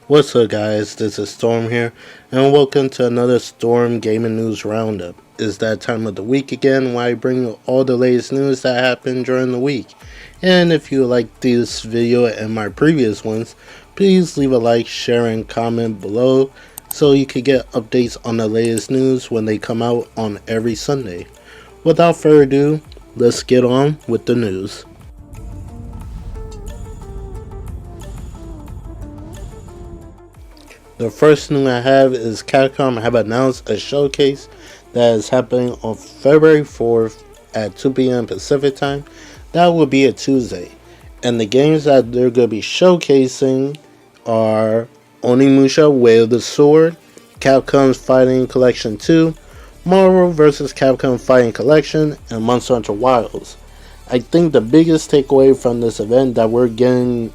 What's up, guys? This is Storm here, and welcome to another Storm Gaming News Roundup. It's that time of the week again where I bring you all the latest news that happened during the week. And if you like this video and my previous ones, please leave a like, share, and comment below so you can get updates on the latest news when they come out on every Sunday. Without further ado, let's get on with the news. The first news I have is Capcom have announced a showcase that is happening on February 4th at 2 p.m. Pacific time. That will be a Tuesday. And the games that they're going to be showcasing are Onimusha Way of the Sword, Capcom's Fighting Collection 2, Marvel vs. Capcom Fighting Collection, and Monster Hunter Wilds. I think the biggest takeaway from this event that we're getting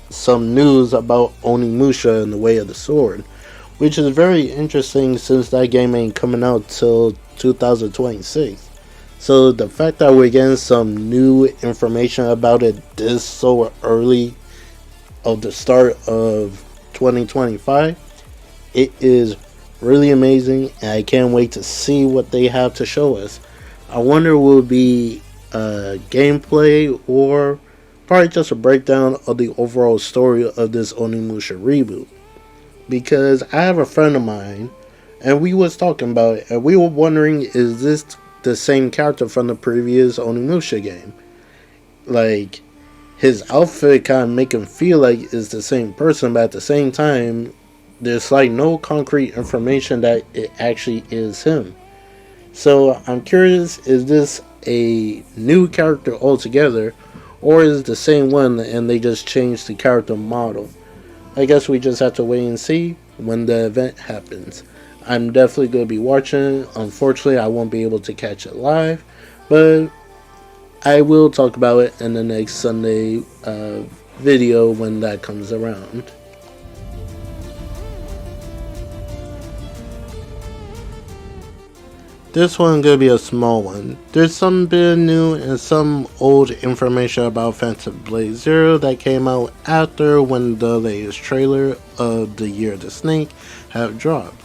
some news about Onimusha and the Way of the Sword, which is very interesting since that game ain't coming out till 2026. So the fact that we're getting some new information about it this so early of the start of 2025, it is really amazing, and I can't wait to see what they have to show us. I wonder will it be gameplay or probably just a breakdown of the overall story of this Onimusha reboot. Because I have a friend of mine, and we was talking about it, and we were wondering, is this the same character from the previous Onimusha game? Like, his outfit kind of make him feel like it's the same person, but at the same time, there's like no concrete information that it actually is him. So I'm curious, is this a new character altogether, or is it the same one and they just changed the character model? I guess we just have to wait and see when the event happens. I'm definitely going to be watching. Unfortunately, I won't be able to catch it live, but I will talk about it in the next Sunday video when that comes around. This one gonna be a small one. There's some bit of new and some old information about Phantom Blade Zero that came out after when the latest trailer of the Year of the Snake have dropped.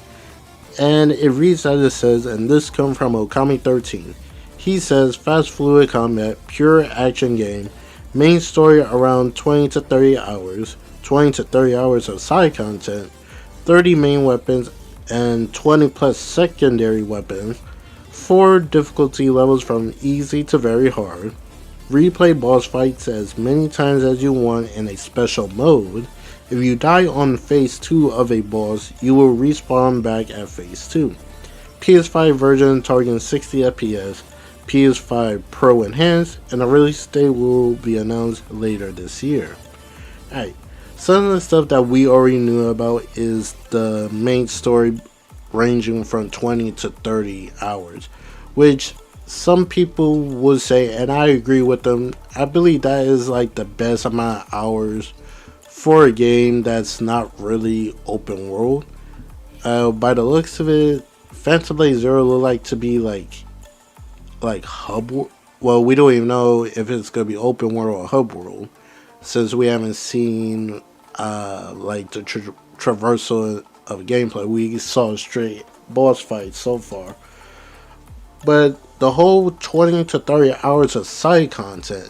And it reads as it says, and this comes from Okami13. He says, fast fluid combat, pure action game, main story around 20 to 30 hours, 20 to 30 hours of side content, 30 main weapons, and 20 plus secondary weapons, 4 difficulty levels from easy to very hard, replay boss fights as many times as you want in a special mode. If you die on phase 2 of a boss, you will respawn back at phase 2. PS5 version targeting 60 FPS, PS5 Pro Enhanced, and a release date will be announced later this year. Alright, some of the stuff that we already knew about is the main story ranging from 20 to 30 hours, which some people would say, and I agree with them, I believe that is like the best amount of hours for a game that's not really open world. By the looks of it, Phantom Blade Zero look like to be like hub. Well, we don't even know if it's gonna be open world or hub world, since we haven't seen like the traversal of gameplay. We saw straight boss fights so far, but the whole 20 to 30 hours of side content,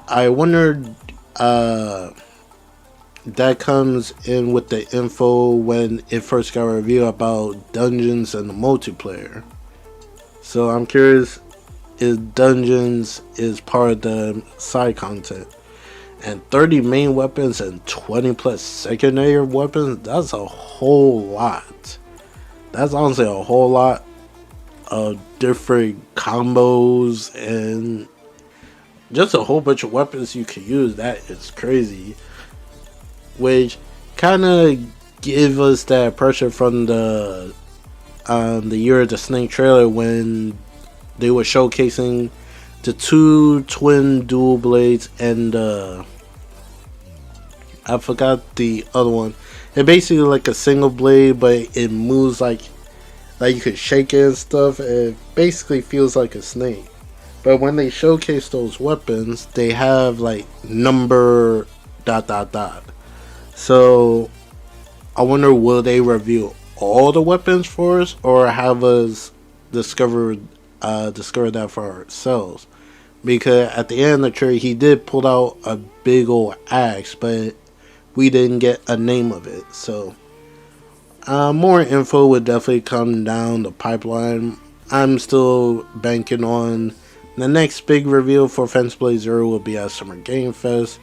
I wondered that comes in with the info when it first got revealed about dungeons and the multiplayer. So I'm curious if dungeons is part of the side content. And 30 main weapons and 20 plus secondary weapons, that's a whole lot. That's honestly a whole lot of different combos and just a whole bunch of weapons you can use. That is crazy. Which kind of give us that pressure from the Year of the Snake trailer when they were showcasing the 2 twin dual blades and I forgot the other one. It basically like a single blade, but it moves like you could shake it and stuff. It basically feels like a snake. But when they showcase those weapons, they have like number ... So I wonder, will they reveal all the weapons for us, or have us discover discover that for ourselves? Because at the end of the trailer, he did pull out a big old axe, but we didn't get a name of it. So more info would definitely come down the pipeline. I'm still banking on the next big reveal for Fence Blade Zero will be at Summer Game Fest.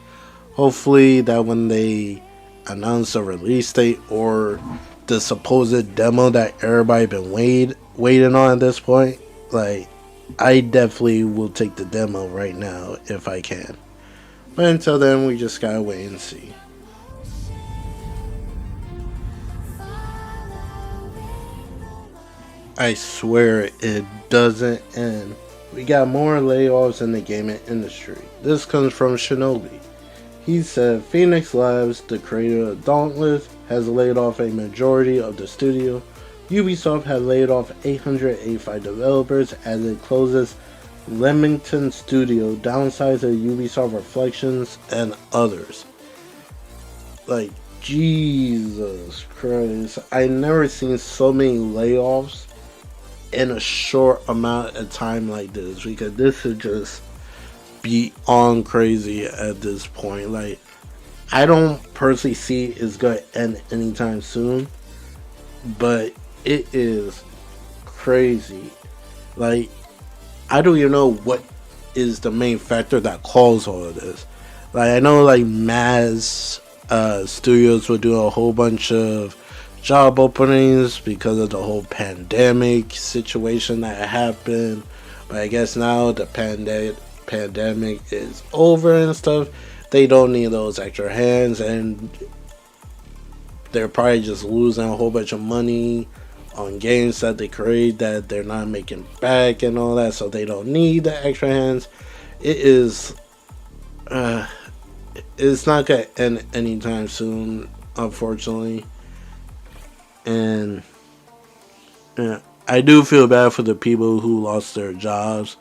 Hopefully, that when they announce a release date or the supposed demo that everybody been waiting on at this point, like I definitely will take the demo right now if I can. But until then, we just gotta wait and see. I swear it doesn't end. We got more layoffs in the gaming industry. This comes from Shinobi. He said Phoenix Labs, the creator of Dauntless, has laid off a majority of the studio. Ubisoft has laid off 885 developers as it closes Leamington Studio, downsizes Ubisoft Reflections, and others. Like, Jesus Christ. I never seen so many layoffs in a short amount of time like this, because this is just beyond crazy at this point. Like, I don't personally see it's gonna end anytime soon, but it is crazy. Like, I don't even know what is the main factor that caused all of this. Like, I know like Maz Studios will do a whole bunch of job openings because of the whole pandemic situation that happened. But I guess now the pandemic is over and stuff. They don't need those extra hands, and they're probably just losing a whole bunch of money on games that they create that they're not making back and all that, so they don't need the extra hands. It is it's not gonna end anytime soon, unfortunately. And yeah, I do feel bad for the people who lost their jobs,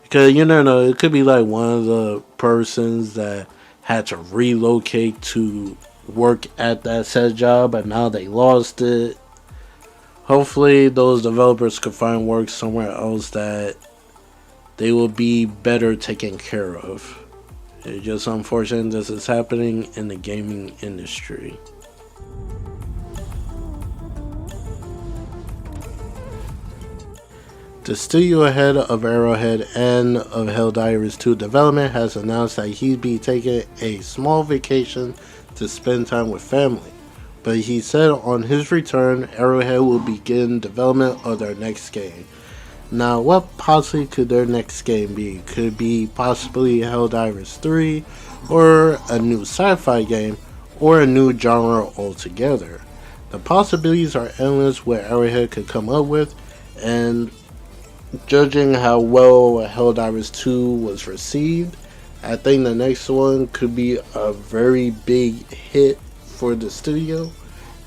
because you never know, it could be like one of the persons that had to relocate to work at that said job, but now they lost it. Hopefully those developers could find work somewhere else that they will be better taken care of. It's just unfortunate this is happening in the gaming industry. The studio head of Arrowhead and of Helldivers 2 development has announced that he'd be taking a small vacation to spend time with family. But he said on his return, Arrowhead will begin development of their next game. Now, what possibly could their next game be? Could it be possibly Helldivers 3, or a new sci-fi game, or a new genre altogether? The possibilities are endless what Arrowhead could come up with, and judging how well Helldivers 2 was received, I think the next one could be a very big hit for the studio,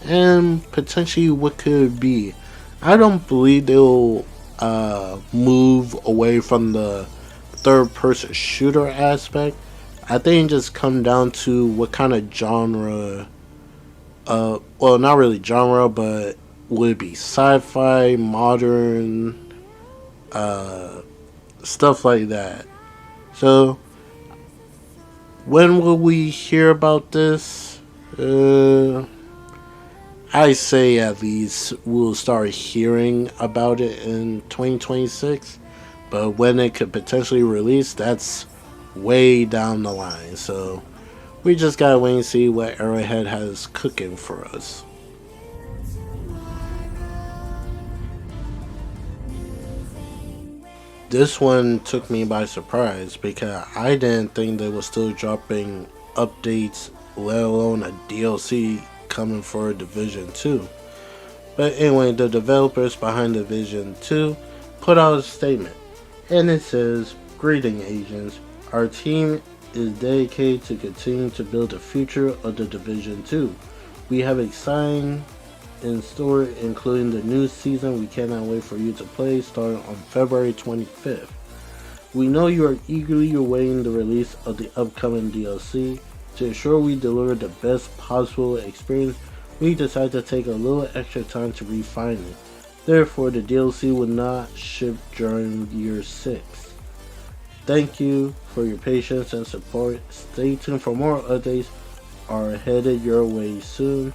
and potentially what could it be? I don't believe they'll move away from the third person shooter aspect. I think it just come down to what kind of genre, well, not really genre, but would it be sci-fi, modern, stuff like that. So when will we hear about this? I say at least we'll start hearing about it in 2026, but when it could potentially release, that's way down the line. So we just gotta wait and see what Arrowhead has cooking for us. This one took me by surprise because I didn't think they were still dropping updates, let alone a DLC coming for Division 2. But anyway, the developers behind Division 2 put out a statement, and it says, "Greeting agents, our team is dedicated to continue to build the future of the Division 2. We have exciting in store, including the new season we cannot wait for you to play, starting on February 25th. We know you are eagerly awaiting the release of the upcoming DLC. To ensure we deliver the best possible experience, we decided to take a little extra time to refine it. Therefore, the DLC will not ship during year 6. Thank you for your patience and support. Stay tuned for more updates are headed your way soon.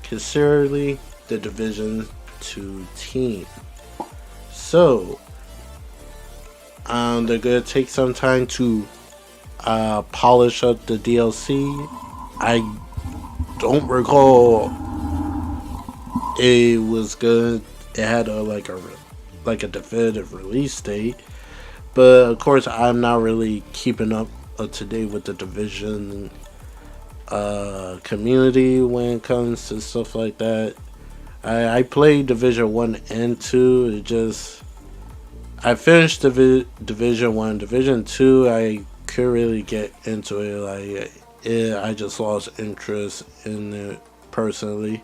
Sincerely, the Division 2 team. So, they're gonna take some time to polish up the DLC. I don't recall it was good. It had a definitive release date, but of course I'm not really keeping up to date with the Division community when it comes to stuff like that. I played Division 1 and 2. I finished Division 1. Division 2, I couldn't really get into it. I just lost interest in it personally.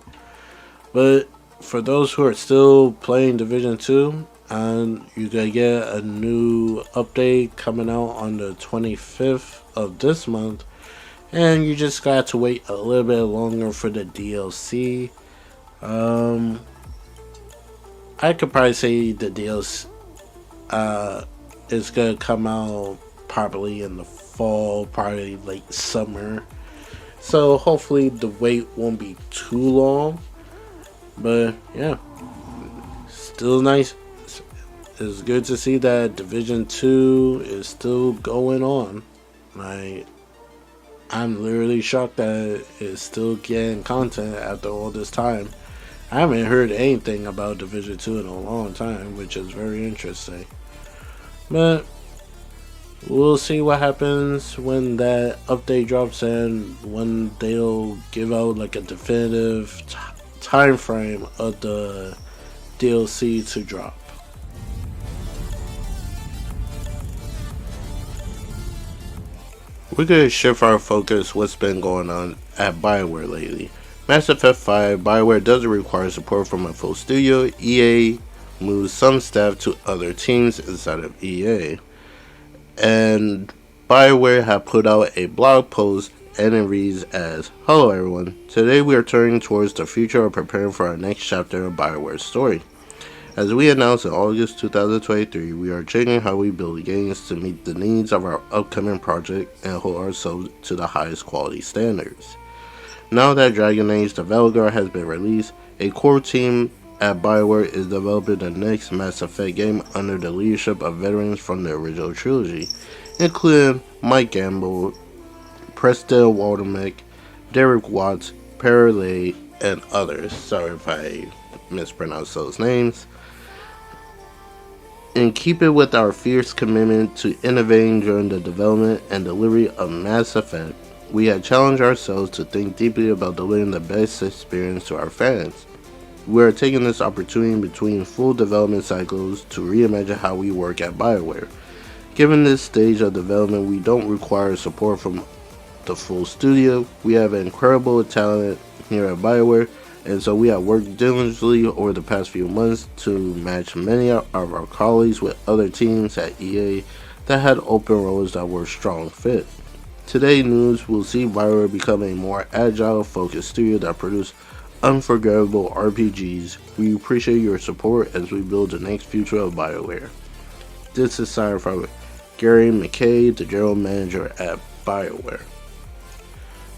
But for those who are still playing Division 2, you're going to get a new update coming out on the 25th of this month. And you just got to wait a little bit longer for the DLC. I could probably say the DLC is going to come out probably in the fall, probably late summer. So hopefully the wait won't be too long. But yeah, still nice. It's good to see that Division 2 is still going on. I'm literally shocked that it's still getting content after all this time. I haven't heard anything about Division 2 in a long time, which is very interesting. But we'll see what happens when that update drops and when they'll give out like a definitive time frame of the DLC to drop. We're going to shift our focus what's been going on at Bioware lately. Mass Effect 5, Bioware doesn't require support from a full studio. EA moves some staff to other teams inside of EA. And Bioware have put out a blog post and it reads as, "Hello everyone, today we are turning towards the future of preparing for our next chapter of Bioware's story. As we announced in August 2023, we are changing how we build games to meet the needs of our upcoming project and hold ourselves to the highest quality standards. Now that Dragon Age The Veilguard has been released, a core team at Bioware is developing the next Mass Effect game under the leadership of veterans from the original trilogy, including Mike Gamble, Preston Waldemeck, Derek Watts, Perley, and others." Sorry if I mispronounced those names. In keeping with our fierce commitment to innovating during the development and delivery of Mass Effect, we have challenged ourselves to think deeply about delivering the best experience to our fans. We are taking this opportunity between full development cycles to reimagine how we work at Bioware. Given this stage of development, we don't require support from the full studio. We have incredible talent here at Bioware, and so we have worked diligently over the past few months to match many of our colleagues with other teams at EA that had open roles that were a strong fit. Today's news will see Bioware become a more agile, focused studio that produces unforgettable RPGs. We appreciate your support as we build the next future of Bioware. This is signed from Gary McKay, the general manager at Bioware.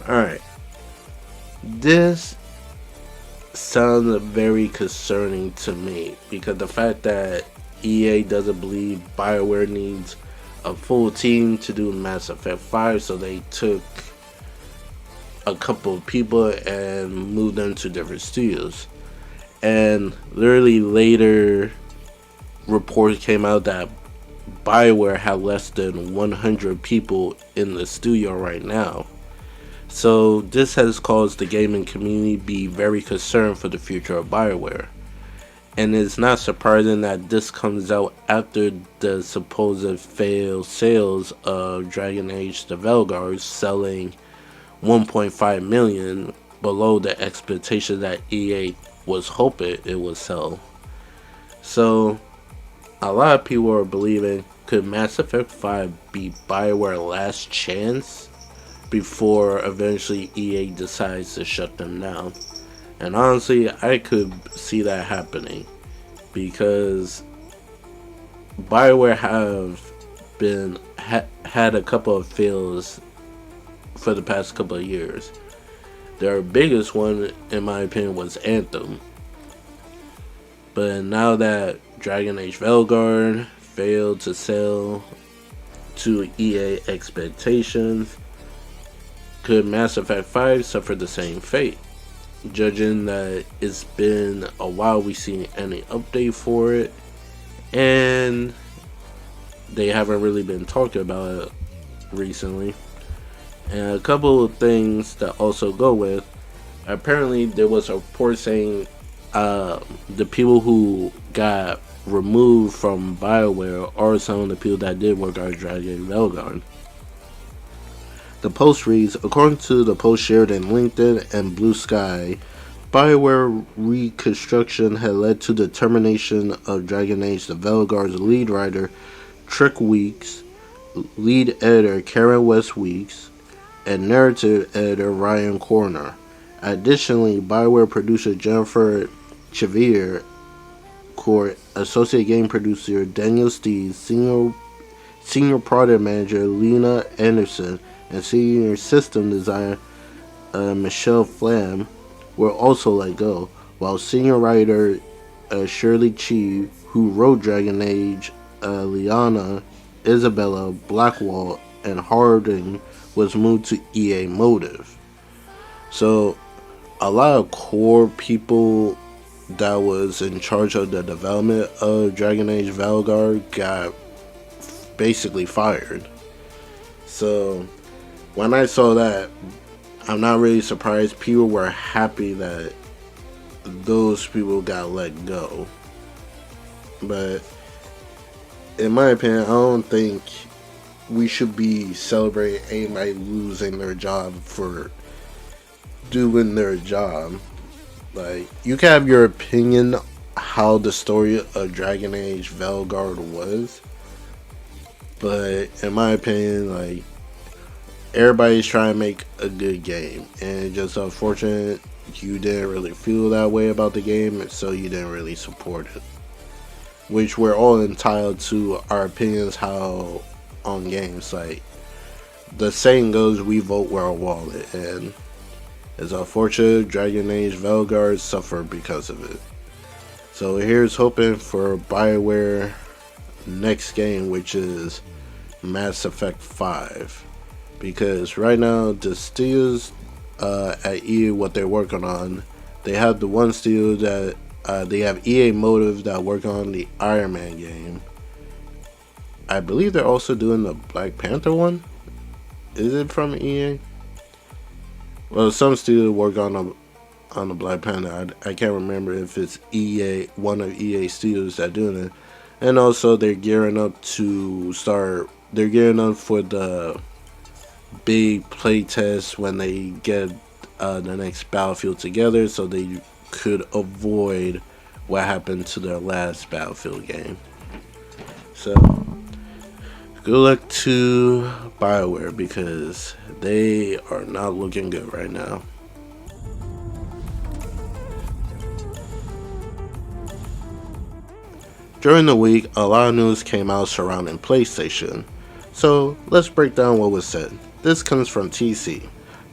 Alright. This sounds very concerning to me because the fact that EA doesn't believe Bioware needs a full team to do Mass Effect 5, so they took a couple of people and moved them to different studios. And literally later reports came out that Bioware had less than 100 people in the studio right now. So this has caused the gaming community to be very concerned for the future of Bioware. And it's not surprising that this comes out after the supposed failed sales of Dragon Age The Veilguard, selling 1.5 million, below the expectation that EA was hoping it would sell. So a lot of people are believing, could Mass Effect 5 be Bioware's last chance before eventually EA decides to shut them down? And honestly, I could see that happening because Bioware have been had a couple of fails for the past couple of years. Their biggest one, in my opinion, was Anthem. But now that Dragon Age Veilguard failed to sell to EA expectations, could Mass Effect 5 suffer the same fate? Judging that it's been a while we seen any update for it, and they haven't really been talking about it recently. And a couple of things that also go with, apparently there was a report saying the people who got removed from Bioware are some of the people that did work on Dragon Veilguard. The post reads, according to the post shared in LinkedIn and Blue Sky, Bioware reconstruction had led to the termination of Dragon Age the Veilguard's lead writer Trick Weeks, lead editor Karen West Weeks, and narrative editor Ryan Corner. Additionally, Bioware producer Jennifer Chevier, associate game producer Daniel Steed, senior product manager Lena Anderson, and senior system designer Michelle Flam were also let go, while senior writer Shirley Chi, who wrote Dragon Age, Liana, Isabella, Blackwall, and Harding, was moved to EA Motive. So, a lot of core people that was in charge of the development of Dragon Age Veilguard got basically fired. So, when I saw that, I'm not really surprised. People were happy that those people got let go. But in my opinion, I don't think we should be celebrating anybody losing their job for doing their job. Like, you can have your opinion how the story of Dragon Age Veilguard was, but in my opinion, like, everybody's trying to make a good game, and it's just unfortunate you didn't really feel that way about the game, so you didn't really support it. Which we're all entitled to our opinions how on games. Like, the saying goes, we vote with our wallet, and it's unfortunate Dragon Age Veilguard suffered because of it. So here's hoping for Bioware next game, which is Mass Effect 5. Because right now, the studios at EA, what they're working on, they have the one studio that they have EA Motive that work on the Iron Man game. I believe they're also doing the Black Panther one. Is it from EA? Well, some studio work on the Black Panther. I can't remember if it's EA, one of EA studios that doing it. And also they're gearing up to start. They're gearing up for the big playtest when they get the next Battlefield together, so they could avoid what happened to their last Battlefield game. So, good luck to Bioware because they are not looking good right now. During the week, a lot of news came out surrounding PlayStation. So, let's break down what was said. This comes from TC.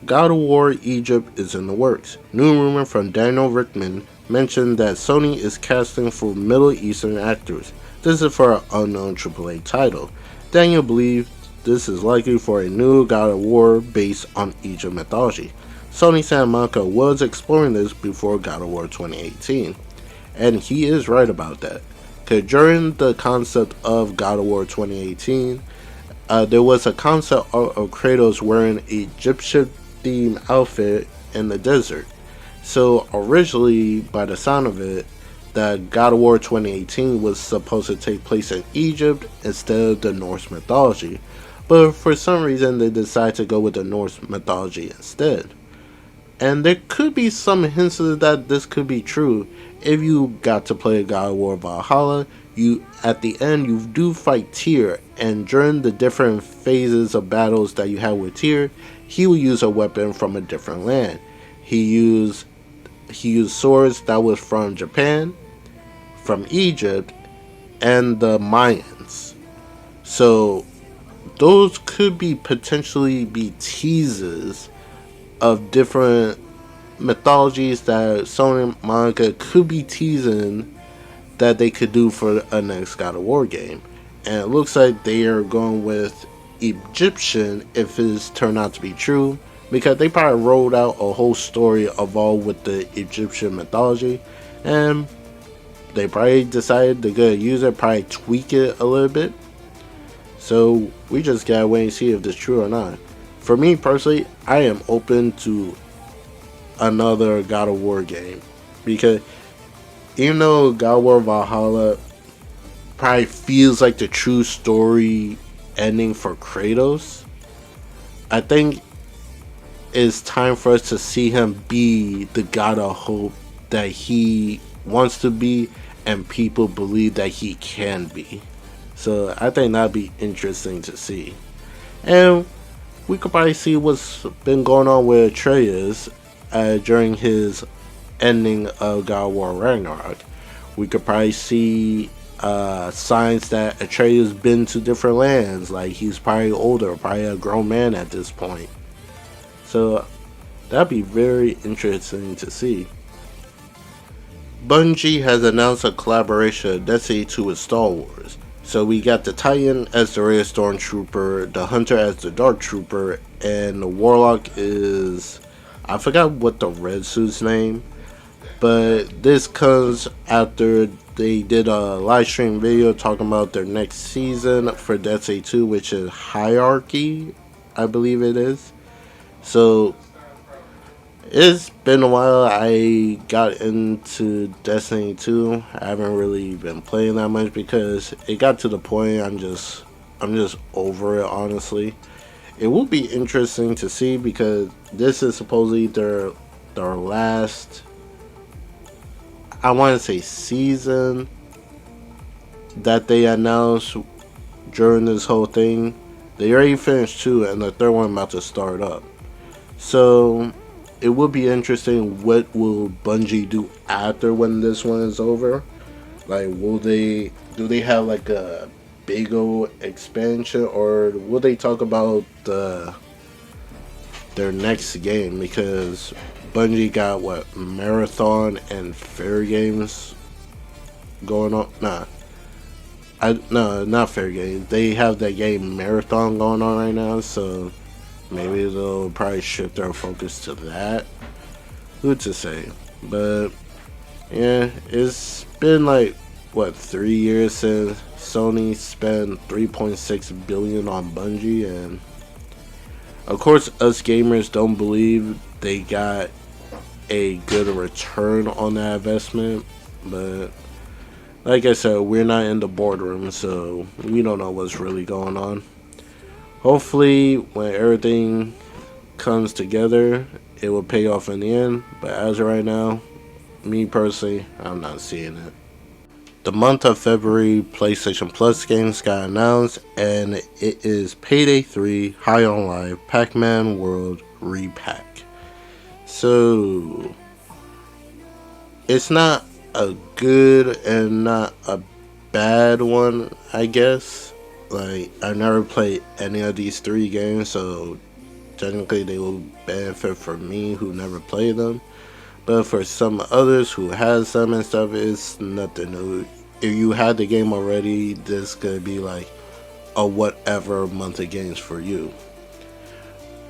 God of War Egypt is in the works. New rumor from Daniel Rickman mentioned that Sony is casting for Middle Eastern actors. This is for an unknown AAA title. Daniel believes this is likely for a new God of War based on Egypt mythology. Sony Santa Monica was exploring this before God of War 2018. And he is right about that. Because during the concept of God of War 2018, there was a concept of Kratos wearing an Egyptian-themed outfit in the desert. So originally, by the sound of it, that God of War 2018 was supposed to take place in Egypt instead of the Norse mythology. But for some reason, they decided to go with the Norse mythology instead. And there could be some hints that this could be true. If you got to play God of War Valhalla, you at the end you do fight Tyr, and during the different phases of battles that you have with Tyr, he will use a weapon from a different land. He used he used swords that was from Japan, from Egypt, and the Mayans. So those could be potentially be teases of different mythologies that Sony manga could be teasing that they could do for a next God of War game. And it looks like they are going with Egyptian if it's turned out to be true, because they probably rolled out a whole story involved with the Egyptian mythology, and they probably decided they're gonna use it, probably tweak it a little bit. So we just gotta wait and see if it's true or not. For me personally, I am open to another God of War game, because even though God of War Valhalla probably feels like the true story ending for Kratos, I think it's time for us to see him be the God of Hope that he wants to be and people believe that he can be. So I think that'd be interesting to see. And we could probably see what's been going on with Atreus during his ending of God of War Ragnarok. We could probably see signs that Atreus been to different lands, like he's probably older, probably a grown man at this point. So that'd be very interesting to see. Bungie has announced a collaboration of Destiny 2 with Star Wars. So we got the Titan as the Red Stormtrooper, the Hunter as the Dark Trooper, and the Warlock is, I forgot what the red suit's name, but this comes after they did a live stream video talking about their next season for Destiny 2, which is Hierarchy, I believe it is. So it's been a while. I got into Destiny 2. I haven't really been playing that much because it got to the point I'm just over it, honestly. It will be interesting to see because this is supposedly their last, I want to say, season that they announced during this whole thing. They already finished 2 and the third one about to start up. So it will be interesting, what will Bungie do after when this one is over? Like, do they have like a big old expansion, or will they talk about their next game? Because Bungie got what, Marathon and Fair Games going on? No, not Fair Games. They have that game Marathon going on right now, so maybe they'll probably shift their focus to that. Who to say? But yeah, it's been like what, 3 years since Sony spent $3.6 billion on Bungie, and of course us gamers don't believe they got a good return on that investment. But like I said, we're not in the boardroom, so we don't know what's really going on. Hopefully, when everything comes together, it will pay off in the end. But as of right now, me personally, I'm not seeing it. The month of February, PlayStation Plus games got announced, and it is Payday 3, High on Life, Pac-Man World Repack. So it's not a good and not a bad one, I guess. Like, I never played any of these 3 games, so technically they will benefit from me who never played them. But for some others who has them and stuff, it's nothing new. If you had the game already, this could be like a whatever month of games for you.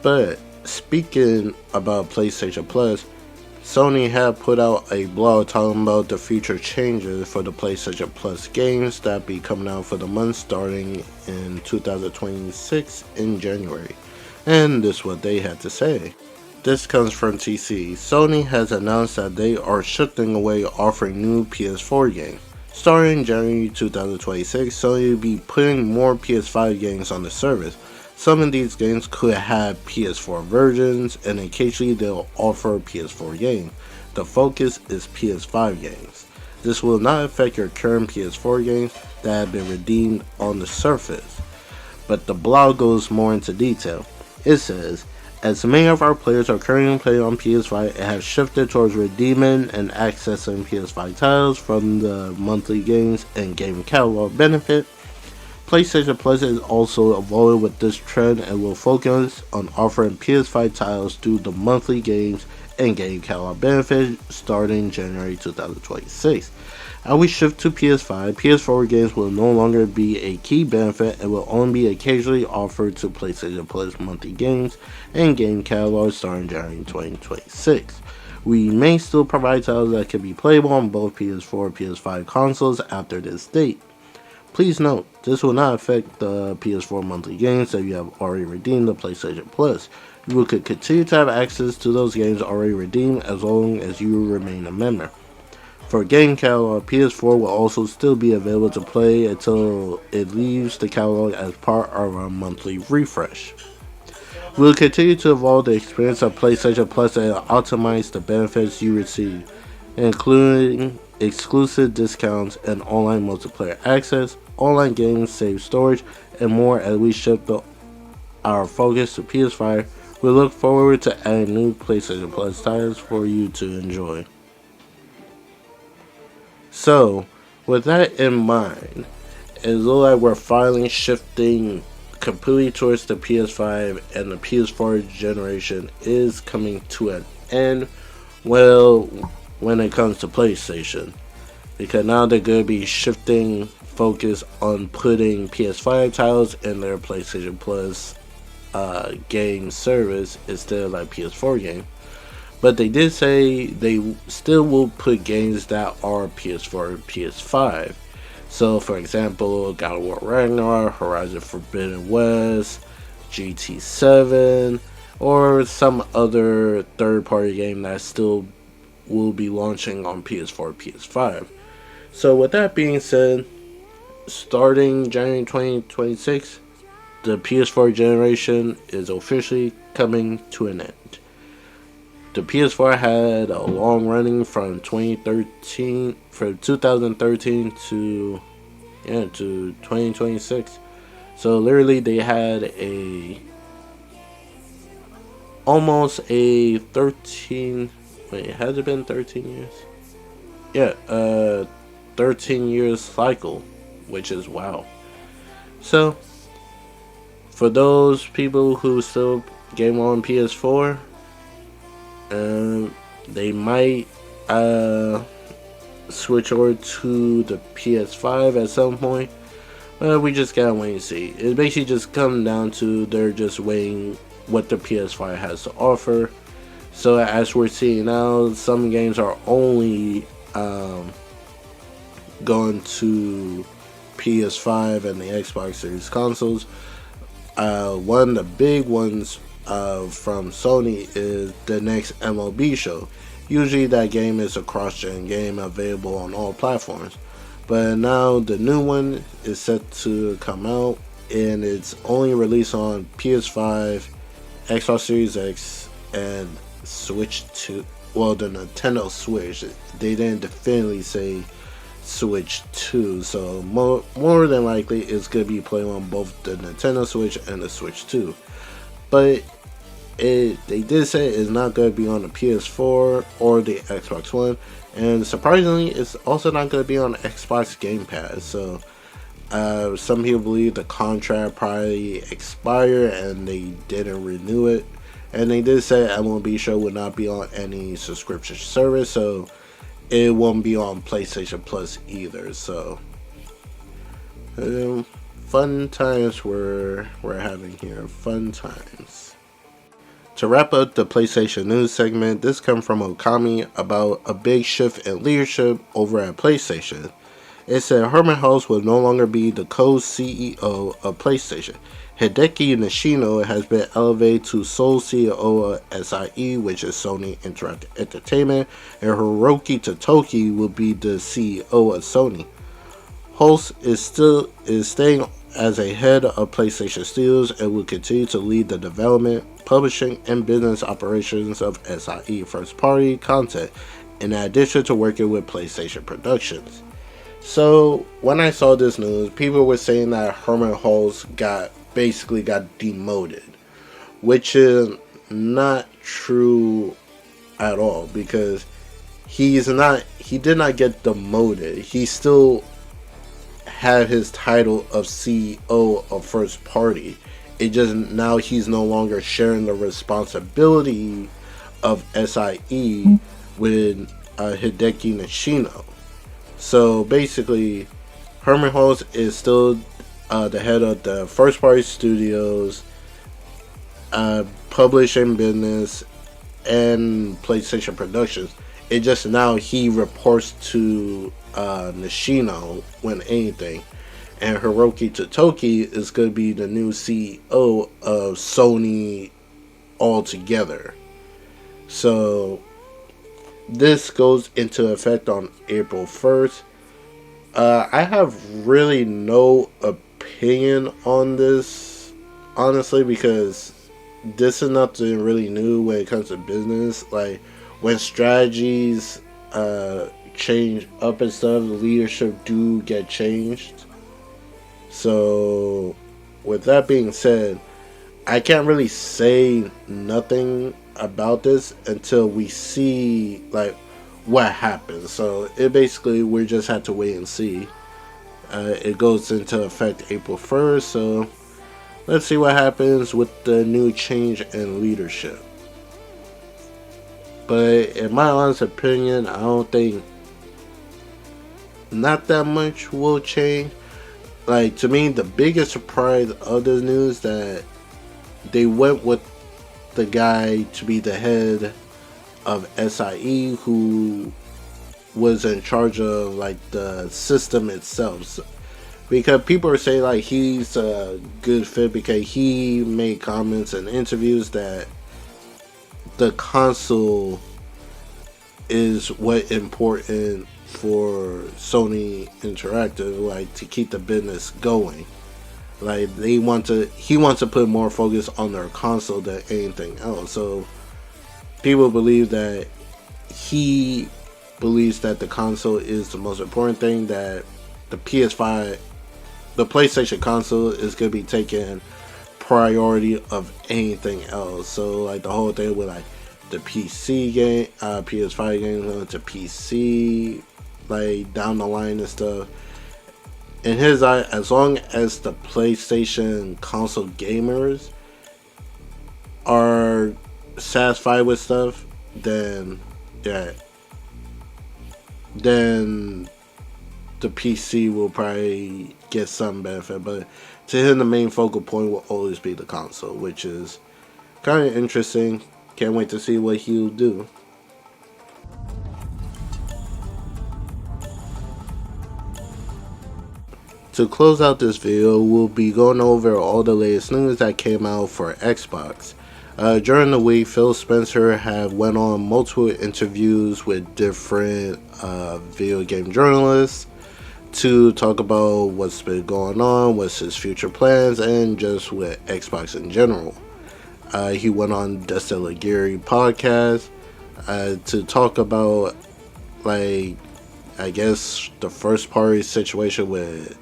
But speaking about PlayStation Plus, Sony had put out a blog talking about the future changes for the PlayStation Plus games that be coming out for the month starting in 2026 in January. And this is what they had to say. This comes from TC. Sony has announced that they are shifting away offering new PS4 games. Starting in January 2026, Sony will be putting more PS5 games on the service. Some of these games could have PS4 versions, and occasionally they'll offer PS4 games. The focus is PS5 games. This will not affect your current PS4 games that have been redeemed on the surface. But the blog goes more into detail. It says, As many of our players are currently playing on PS5, it has shifted towards redeeming and accessing PS5 titles from the monthly games and game catalog benefit. PlayStation Plus is also evolving with this trend and will focus on offering PS5 titles through the monthly games and game catalog benefit starting January 2026. As we shift to PS5, PS4 games will no longer be a key benefit and will only be occasionally offered to PlayStation Plus monthly games and game catalogs starting January 2026. We may still provide titles that can be playable on both PS4 and PS5 consoles after this date. Please note, this will not affect the PS4 monthly games that you have already redeemed the PlayStation Plus. You could continue to have access to those games already redeemed as long as you remain a member. For game catalog, PS4 will also still be available to play until it leaves the catalog as part of our monthly refresh. We will continue to evolve the experience of PlayStation Plus and optimize the benefits you receive, including exclusive discounts and online multiplayer access, online games, save storage, and more as we shift our focus to PS5. We look forward to adding new PlayStation Plus titles for you to enjoy. So, with that in mind, it looks like we're finally shifting completely towards the PS5 and the PS4 generation is coming to an end. Well, when it comes to PlayStation, because now they're going to be shifting focus on putting PS5 titles in their PlayStation Plus game service instead of like PS4 game. But they did say they still will put games that are PS4 and PS5. So, for example, God of War Ragnarok, Horizon Forbidden West, GT7, or some other third-party game that still will be launching on PS4, PS5. So, with that being said, starting January 2026, the PS4 generation is officially coming to an end. The PS4 had a long running from 2013 to 2026. So literally they had almost a 13, wait, has it been 13 years? Yeah, 13 years cycle, which is wow. So for those people who still game on PS4, they might switch over to the PS5 at some point. We just gotta wait and see. It basically just comes down to they're just weighing what the PS5 has to offer. So as we're seeing now, some games are only going to PS5 and the Xbox Series consoles. One of the big ones from Sony is the next MLB show. Usually that game is a cross-gen game available on all platforms. But now the new one is set to come out and it's only released on PS5, Xbox Series X, and Switch 2. Well, the Nintendo Switch. They didn't definitely say Switch 2, so more than likely it's going to be playing on both the Nintendo Switch and the Switch 2. But they did say it's not going to be on the PS4 or the Xbox One, and surprisingly it's also not going to be on Xbox Game Pass. So some people believe the contract probably expired and they didn't renew it, and they did say MLB show would not be on any subscription service, so it won't be on PlayStation Plus either. So fun times we're having here. Fun times. To wrap up the PlayStation news segment, this comes from Okami about a big shift in leadership over at PlayStation. It said Herman Hulst will no longer be the co-CEO of PlayStation. Hideki Nishino has been elevated to sole CEO of SIE, which is Sony Interactive Entertainment, and Hiroki Totoki will be the CEO of Sony. Hulst is staying as a head of PlayStation Studios and will continue to lead the development, publishing, and business operations of SIE first-party content, in addition to working with PlayStation Productions. So, when I saw this news, people were saying that Herman Hulst got demoted, which not true at all, because he did not get demoted. He still had his title of CEO of First Party. It just now he's no longer sharing the responsibility of SIE with Hideki Nishino. So basically, Herman Hulst is still the head of the First Party Studios, publishing business, and PlayStation Productions. It just now he reports to Nishino when anything. And Hiroki Totoki is going to be the new CEO of Sony altogether. So this goes into effect on April 1st. I have really no opinion on this, honestly, because this is nothing really new when it comes to business. Like, when strategies change up and stuff, leadership do get changed. So, with that being said, I can't really say nothing about this until we see like what happens. So it basically we just have to wait and see. It goes into effect April 1st. So let's see what happens with the new change in leadership. But in my honest opinion, I don't think not that much will change. Like, to me, the biggest surprise of this news that they went with the guy to be the head of SIE, who was in charge of like the system itself. So, because people are saying like he's a good fit because he made comments in interviews that the console is what important for Sony Interactive, like to keep the business going. Like he wants to put more focus on their console than anything else. So people believe that he believes that the console is the most important thing, that the PS5, the PlayStation console is going to be taking priority of anything else. So like the whole thing with like the PC game, PS5 games to PC, like down the line and stuff. In his eye, as long as the PlayStation console gamers are satisfied with stuff, then the PC will probably get some benefit. But to him, the main focal point will always be the console, which is kind of interesting. Can't wait to see what he'll do. To close out this video, we'll be going over all the latest news that came out for Xbox. During the week, Phil Spencer had went on multiple interviews with different video game journalists to talk about what's been going on, what's his future plans, and just with Xbox in general. He went on Destella Geary podcast to talk about, like, I guess the first party situation with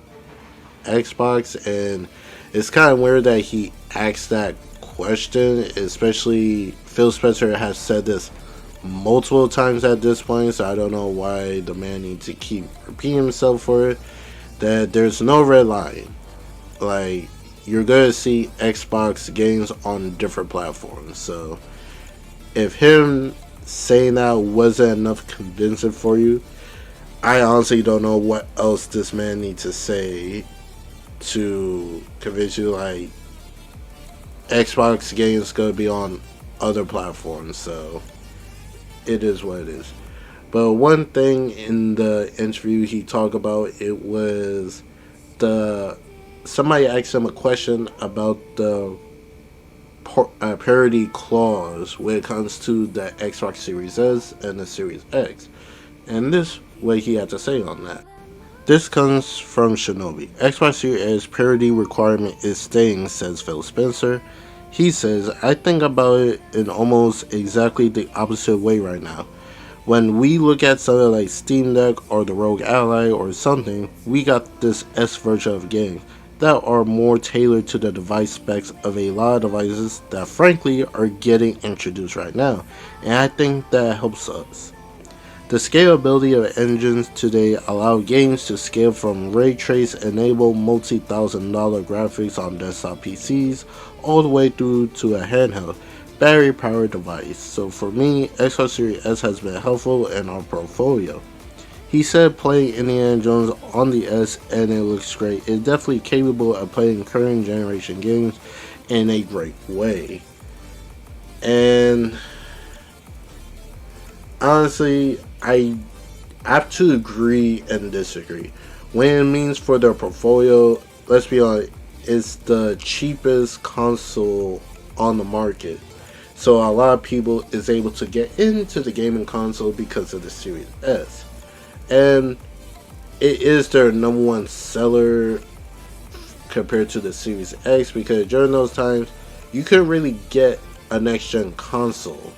Xbox, and it's kind of weird that he asked that question, especially Phil Spencer has said this multiple times at this point, so I don't know why the man needs to keep repeating himself for it, that there's no red line. Like, you're going to see Xbox games on different platforms, so if him saying that wasn't enough convincing for you, I honestly don't know what else this man needs to say to convince you like Xbox games gonna be on other platforms. So it is what it is. But one thing in the interview he talked about, it was somebody asked him a question about the parity clause when it comes to the Xbox Series S and the Series X, and this what he had to say on that. This comes from Shinobi. Xbox Series S parity requirement is staying, says Phil Spencer. He says, I think about it in almost exactly the opposite way right now. When we look at something like Steam Deck or the Rogue Ally or something, we got this S version of games. that are more tailored to the device specs of a lot of devices that frankly are getting introduced right now, and I think that helps us. The scalability of engines today allow games to scale from ray trace enabled multi-thousand-dollar graphics on desktop PCs all the way through to a handheld, battery powered device. So for me, Xbox Series S has been helpful in our portfolio. He said playing Indiana Jones on the S and it looks great. It's definitely capable of playing current generation games in a great way. And honestly, I have to agree and disagree. When it means for their portfolio, let's be honest, it's the cheapest console on the market. So a lot of people is able to get into the gaming console because of the Series S. And it is their number one seller compared to the Series X, because during those times you couldn't really get a next gen console,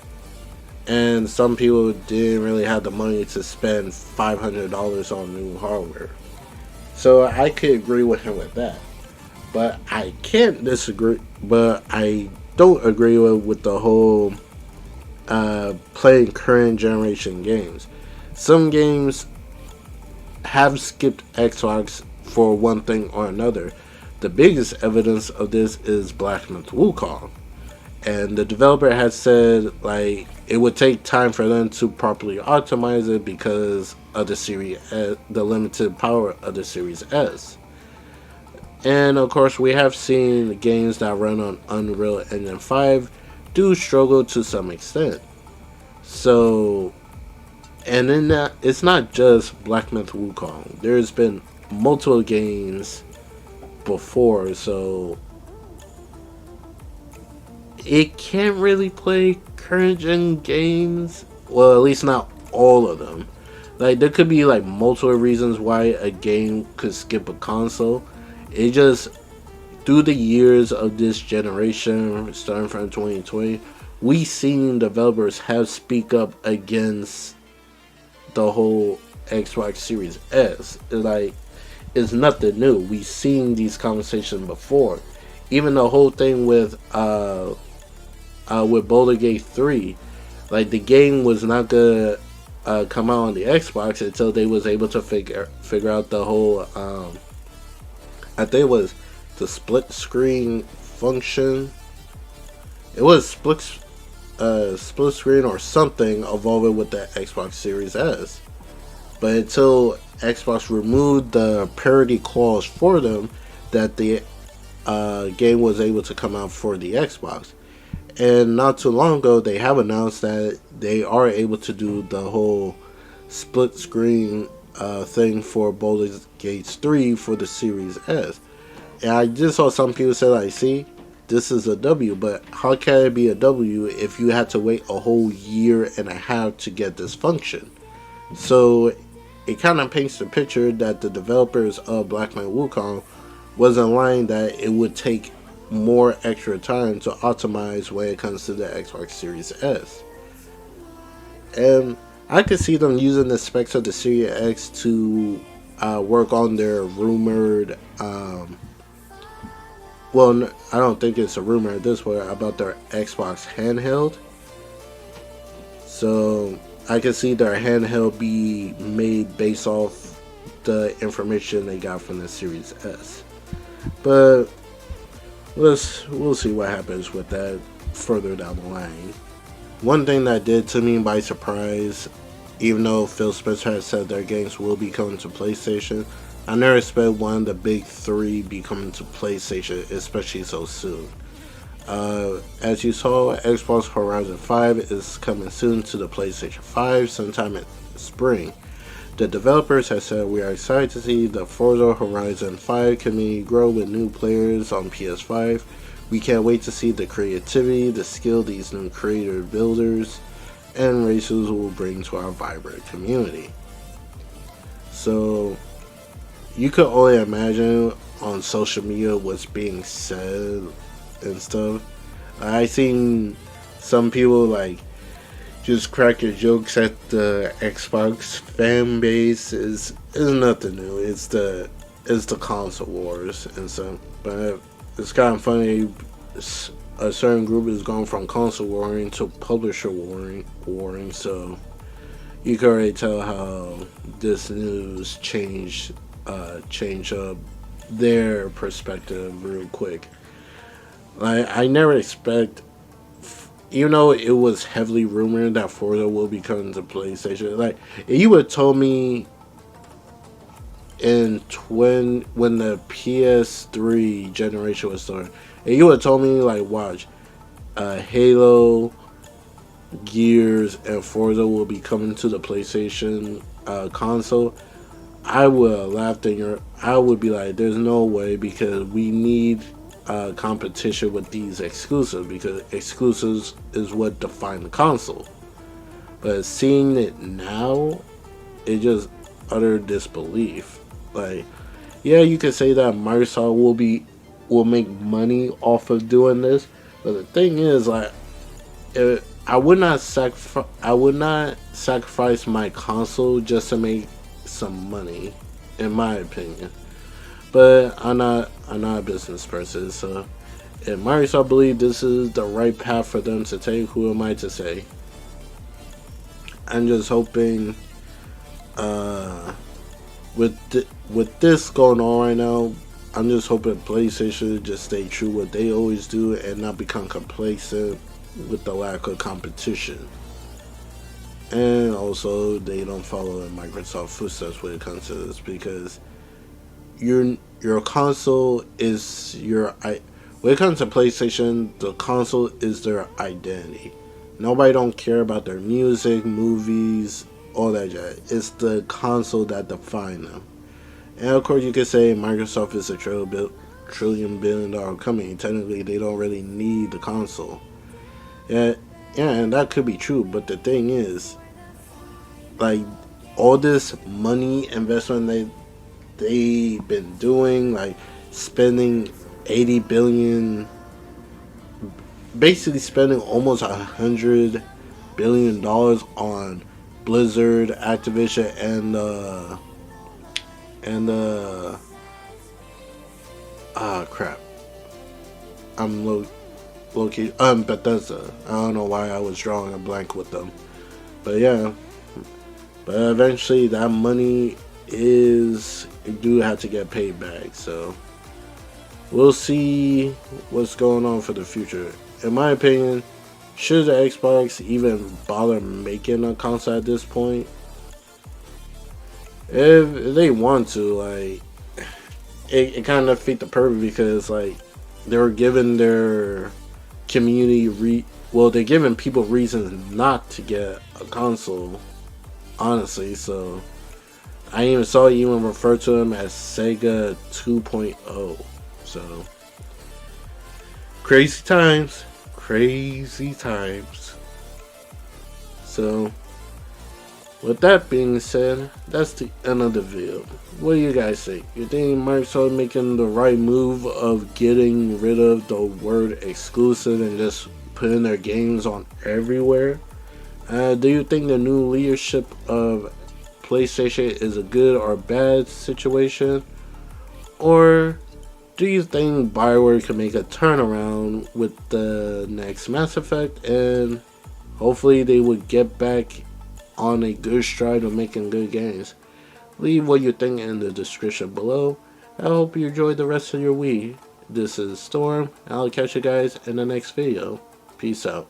and some people didn't really have the money to spend $500 on new hardware. So I could agree with him with that, but I can't disagree. But I don't agree with the whole playing current generation games. Some games have skipped Xbox for one thing or another. The biggest evidence of this is Black Myth Wukong, and the developer has said like it would take time for them to properly optimize it because of the Series S, the limited power of the Series S. And of course, we have seen games that run on Unreal Engine 5 do struggle to some extent. So, and then that, it's not just Black Myth Wukong. There's been multiple games before, so it can't really play current gen games. Well, at least not all of them. Like there could be like multiple reasons why a game could skip a console. It just through the years of this generation, starting from 2020, we seen developers have speak up against the whole Xbox Series S. It's nothing new. We've seen these conversations before. Even the whole thing with Baldur's Gate 3, like the game was not gonna come out on the Xbox until they was able to figure out the whole I think it was the split screen function. It was split screen or something evolving with the Xbox Series S. But until Xbox removed the parity clause for them, that the game was able to come out for the Xbox. And not too long ago, they have announced that they are able to do the whole split screen thing for Baldur's Gate 3 for the Series S. And I just saw some people say, like, see, this is a W, but how can it be a W if you had to wait a whole year and a half to get this function? So it kind of paints the picture that the developers of Black Myth Wukong was in line that it would take more extra time to optimize when it comes to the Xbox Series S. And I could see them using the specs of the Series X to work on their rumored well, I don't think it's a rumor at this point about their Xbox handheld. So I can see their handheld be made based off the information they got from the Series S. But we'll see what happens with that further down the line. One thing that did to me by surprise, even though Phil Spencer has said their games will be coming to PlayStation, I never expect one of the big three be coming to PlayStation, especially so soon. As you saw, Xbox Horizon 5 is coming soon to the PlayStation 5 sometime in spring. The developers have said we are excited to see the Forza Horizon 5 community grow with new players on PS5. We can't wait to see the creativity, the skill these new creator builders and racers will bring to our vibrant community. So you could only imagine on social media what's being said and stuff. I seen some people like just crack your jokes at the Xbox fan base is nothing new. It's the is the console wars and stuff. But it's kind of funny. A certain group is going from console warring to publisher warring. So you can already tell how this news change up their perspective real quick. Like I never expect, even though it was heavily rumored that Forza will be coming to PlayStation. Like if you would have told me when the PS3 generation was starting, and you would have told me like, watch, Halo, Gears, and Forza will be coming to the PlayStation console, I would have laughed in your. I would be like, "There's no way," because we need competition with these exclusives, because exclusives is what define the console. But seeing it now, it just utter disbelief. Like, yeah, you could say that Microsoft will make money off of doing this, but the thing is, like, I would not sacrifice my console just to make some money, in my opinion. But I'm not a business person, so if Microsoft believe this is the right path for them to take, who am I to say? I'm just hoping, with this going on right now, I'm just hoping PlayStation just stay true what they always do and not become complacent with the lack of competition. And also, they don't follow in Microsoft footsteps when it comes to this, because your console is your when it comes to PlayStation, the console is their identity. Nobody don't care about their music, movies, all that jazz. It's the console that define them. And of course, you could say Microsoft is a trillion billion dollar company. Technically, they don't really need the console. Yeah, yeah, and that could be true. But the thing is, like, all this money investment they've been doing, like spending 80 billion, basically spending almost $100 billion on Blizzard, Activision, and crap. I'm low key Bethesda. I don't know why I was drawing a blank with them, but yeah. But eventually, that money is you do have to get paid back. So we'll see what's going on for the future. In my opinion, should the Xbox even bother making a console at this point? If they want to, like, it kind of defeat the purpose, because like they were giving their community they're giving people reasons not to get a console, honestly. So I even saw you even refer to them as Sega 2.0. So crazy times. So with that being said, that's the end of the video. What do you guys think? You think Microsoft making the right move of getting rid of the word exclusive and just putting their games on everywhere? Do you think the new leadership of PlayStation is a good or bad situation? Or do you think Bioware can make a turnaround with the next Mass Effect, and hopefully they would get back on a good stride of making good games? Leave what you think in the description below. I hope you enjoyed the rest of your week. This is Storm, and I'll catch you guys in the next video. Peace out.